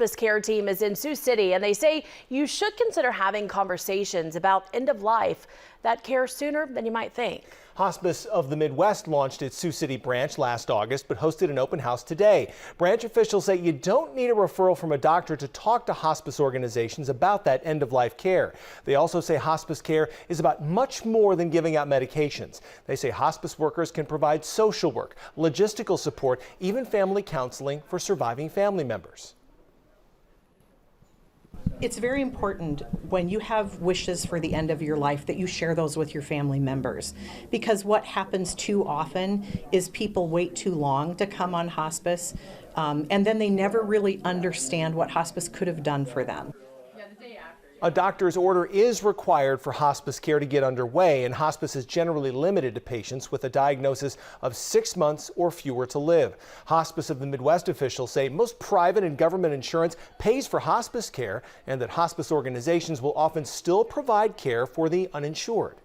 Hospice care team is in Sioux City, and they say you should consider having conversations about end of life, that care sooner than you might think. Hospice of the Midwest launched its Sioux City branch last August, but hosted an open house today. Branch officials say you don't need a referral from a doctor to talk to hospice organizations about that end of life care. They also say hospice care is about much more than giving out medications. They say hospice workers can provide social work, logistical support, even family counseling for surviving family members. It's very important when you have wishes for the end of your life that you share those with your family members, because what happens too often is people wait too long to come on hospice, and then they never really understand what hospice could have done for them. A doctor's order is required for hospice care to get underway, and hospice is generally limited to patients with a diagnosis of 6 months or fewer to live. Hospice of the Midwest officials say most private and government insurance pays for hospice care, and that hospice organizations will often still provide care for the uninsured.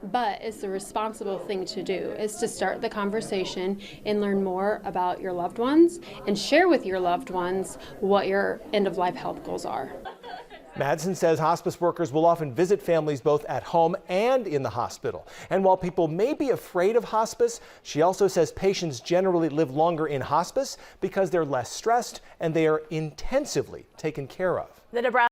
But it's the responsible thing to do is to start the conversation and learn more about your loved ones and share with your loved ones what your end-of-life health goals are. Madsen says hospice workers will often visit families both at home and in the hospital. And while people may be afraid of hospice, she also says patients generally live longer in hospice because they're less stressed and they are intensively taken care of. The Nebraska